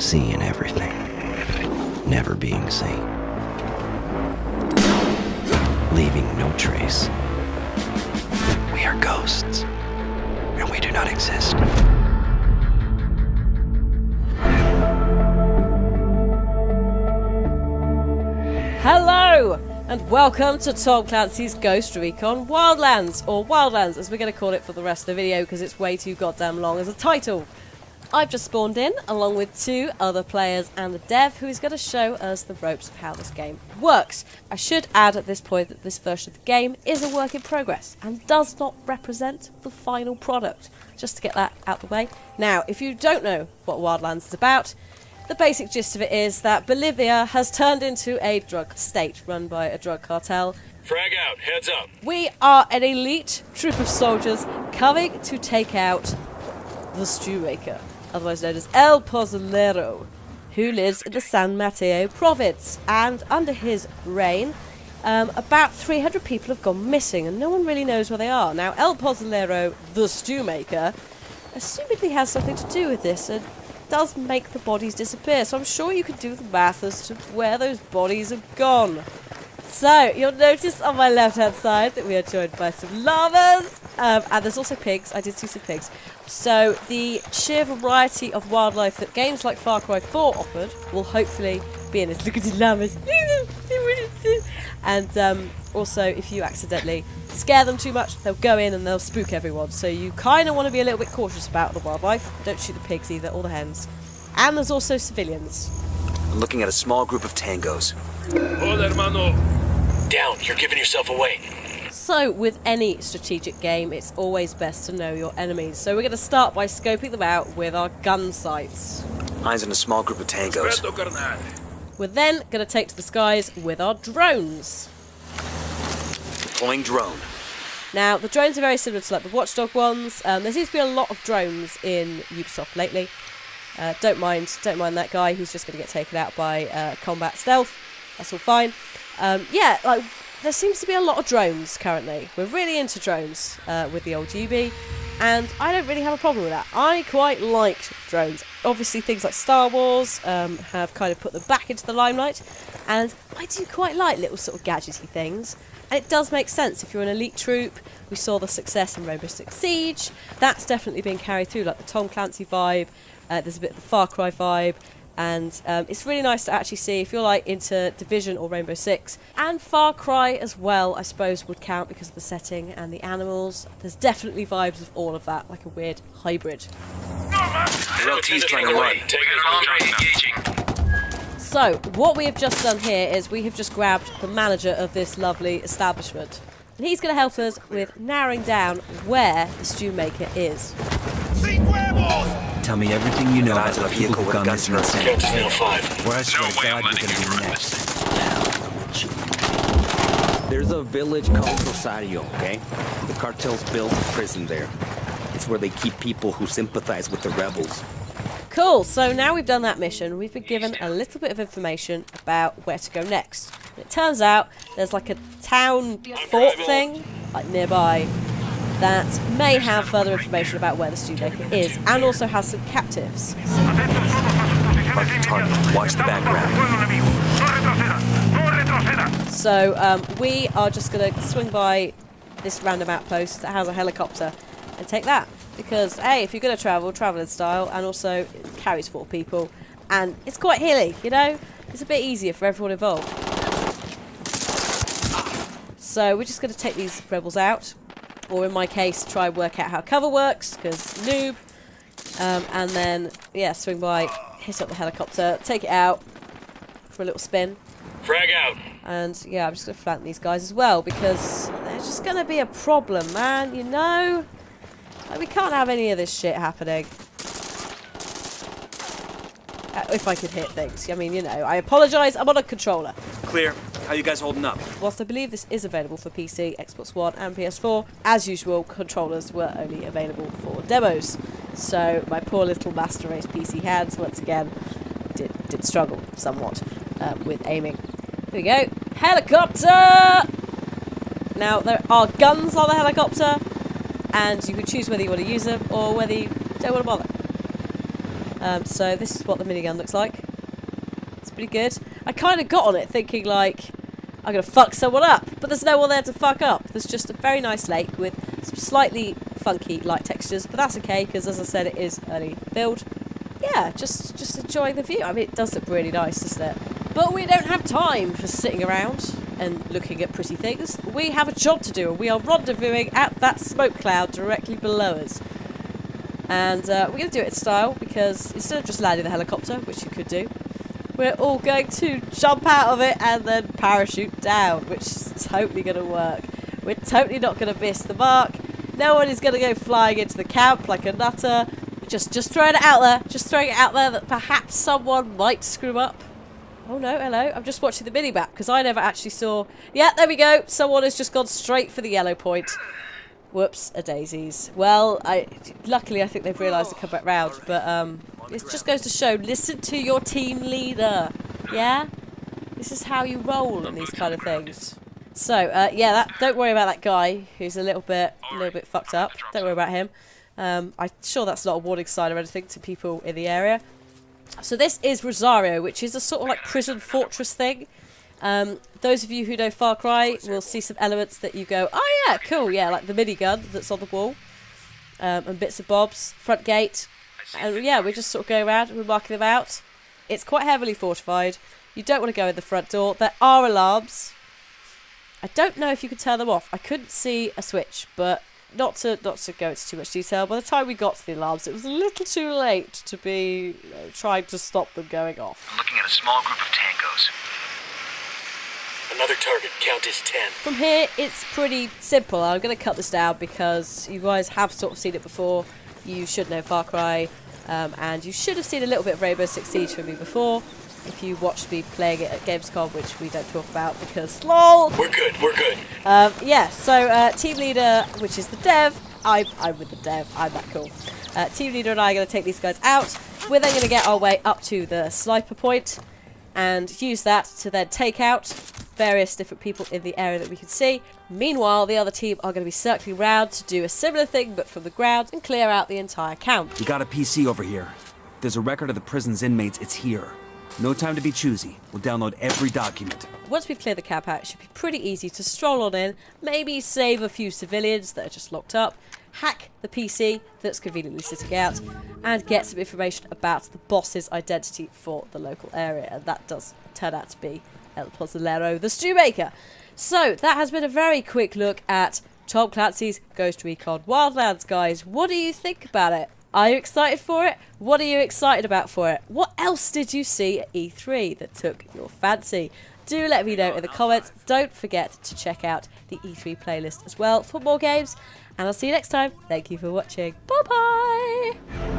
seeing everything, never being seen, leaving no trace. We are ghosts, and we do not exist. Hello, and welcome to Tom Clancy's Ghost Recon Wildlands, or Wildlands as we're going to call it for the rest of the video because it's way too goddamn long as a title. I've just spawned in, along with two other players and a dev who is going to show us the ropes of how this game works. I should add at this point that this version of the game is a work in progress and does not represent the final product, just to get that out the way. Now, if you don't know what Wildlands is about, the basic gist of it is that Bolivia has turned into a drug state run by a drug cartel. Frag out, heads up. We are an elite troop of soldiers coming to take out the stew maker, otherwise known as El Pozolero, who lives in the San Mateo province. And under his reign, about 300 people have gone missing and no one really knows where they are. Now, El Pozolero, the stew maker, assumedly has something to do with this and does make the bodies disappear, so I'm sure you can do the math as to where those bodies have gone. So, you'll notice on my left hand side that we are joined by some llamas, and there's also pigs. I did see some pigs. So the sheer variety of wildlife that games like Far Cry 4 offered will hopefully be in this. Look at the llamas. And also, if you accidentally scare them too much, they'll go in and they'll spook everyone. So you kind of want to be a little bit cautious about the wildlife. Don't shoot the pigs either, or the hens. And there's also civilians. I'm looking at a small group of tangos. Hola, hermano. Down, you're giving yourself away. So, with any strategic game, it's always best to know your enemies. So we're going to start by scoping them out with our gun sights. Eyes on a small group of tangos. We're then going to take to the skies with our drones. Deploying drone. Now, the drones are very similar to like the Watchdog ones. There seems to be a lot of drones in Ubisoft lately. Don't mind that guy who's just going to get taken out by combat stealth. That's all fine. Yeah, like there seems to be a lot of drones currently. We're really into drones with the old UB, and I don't really have a problem with that. I quite liked drones. Obviously, things like Star Wars have kind of put them back into the limelight, and I do quite like little sort of gadgety things. And it does make sense if you're an elite troop. We saw the success in Rainbow Six Siege. That's definitely been carried through, like the Tom Clancy vibe. There's a bit of the Far Cry vibe. And it's really nice to actually see, if you're like into Division or Rainbow Six, and Far Cry as well, I suppose would count because of the setting and the animals. There's definitely vibes of all of that, like a weird hybrid. LT's trying to run. So, what we have just done here is we have just grabbed the manager of this lovely establishment. And he's going to help us with narrowing down where the stew maker is. Tell me everything you know about the people who got missing in San Mateo 5. Where I swear to God you're going to be next. There's a village called Rosario, okay? The cartels built a prison there. It's where they keep people who sympathize with the rebels. Cool, so now we've done that mission, we've been given a little bit of information about where to go next. And it turns out there's like a town fort thing, like nearby, that may have further information about where the stew maker is, and also has some captives. Marking target. Watch the background. So we are just going to swing by this random outpost that has a helicopter and take that. Because, hey, if you're going to travel in style, and also it carries 4 people, and it's quite hilly, you know? It's a bit easier for everyone involved. So we're just going to take these rebels out, or in my case, try and work out how cover works, because noob. And then, yeah, swing by, hit up the helicopter, take it out for a little spin. Frag out. And, yeah, I'm just going to flank these guys as well, because they're just going to be a problem, man, you know? Like, we can't have any of this shit happening. If I could hit things. I mean, you know, I apologise, I'm on a controller. Clear. How you guys holding up? Whilst I believe this is available for PC, Xbox One and PS4, as usual, controllers were only available for demos. So my poor little Master Race PC hands, once again, did struggle somewhat with aiming. Here we go. Helicopter! Now, there are guns on the helicopter, and you can choose whether you want to use them or whether you don't want to bother. So this is what the minigun looks like. It's pretty good. I kind of got on it thinking like, I'm going to fuck someone up, but there's no one there to fuck up. There's just a very nice lake with some slightly funky light textures, but that's okay because, as I said, it is early build. Yeah, just enjoying the view. I mean, it does look really nice, doesn't it? But we don't have time for sitting around and looking at pretty things. We have a job to do, and we are rendezvousing at that smoke cloud directly below us. And we're going to do it in style, because instead of just landing the helicopter, which you could do, we're all going to jump out of it and then parachute down, which is totally going to work. We're totally not going to miss the mark. No one is going to go flying into the camp like a nutter. Just throwing it out there. Just throwing it out there that perhaps someone might screw up. Oh no, hello. I'm just watching the mini-map because I never actually saw... Yeah, there we go. Someone has just gone straight for the yellow point. Whoops, a daisies. Well, luckily I think they've realised to come back round, but it just goes to show, listen to your team leader. Yeah? This is how you roll in these kind of things. So, yeah, don't worry about that guy who's a little bit fucked up. Don't worry about him. I'm sure that's not a warning sign or anything to people in the area. So this is Rosario, which is a sort of like prison fortress thing. Those of you who know Far Cry will see some elements that you go, oh yeah, cool, yeah, like the minigun that's on the wall, and bits and bobs, front gate, and yeah, we're just sort of going around, we're marking them out. It's quite heavily fortified. You don't want to go in the front door. There are alarms. I don't know if you can turn them off. I couldn't see a switch, but not to go into too much detail. By the time we got to the alarms, it was a little too late to be trying to stop them going off. I'm looking at a small group of tangos. Another target, count is 10. From here, it's pretty simple. I'm going to cut this down because you guys have sort of seen it before. You should know Far Cry, and you should have seen a little bit of Rainbow Six Siege from me before. If you watched me playing it at Gamescom, which we don't talk about because LOL! We're good. Yeah, so team leader, which is the dev, I'm with the dev, I'm that cool. Team leader and I are going to take these guys out. We're then going to get our way up to the sniper point and use that to then take out various different people in the area that we can see. Meanwhile, the other team are going to be circling around to do a similar thing but from the ground and clear out the entire camp. We got a PC over here. If there's a record of the prison's inmates, it's here. No time to be choosy. We'll download every document. Once we've cleared the camp out, it should be pretty easy to stroll on in, maybe save a few civilians that are just locked up, hack the PC that's conveniently sitting out, and get some information about the boss's identity for the local area. And that does turn out to be El Pozolero, the stew maker. So that has been a very quick look at Tom Clancy's Ghost Recon Wildlands, guys. What do you think about it? Are you excited for it? What are you excited about for it? What else did you see at E3 that took your fancy? Do let me know in the comments. Don't forget to check out the E3 playlist as well for more games. And I'll see you next time. Thank you for watching. Bye-bye!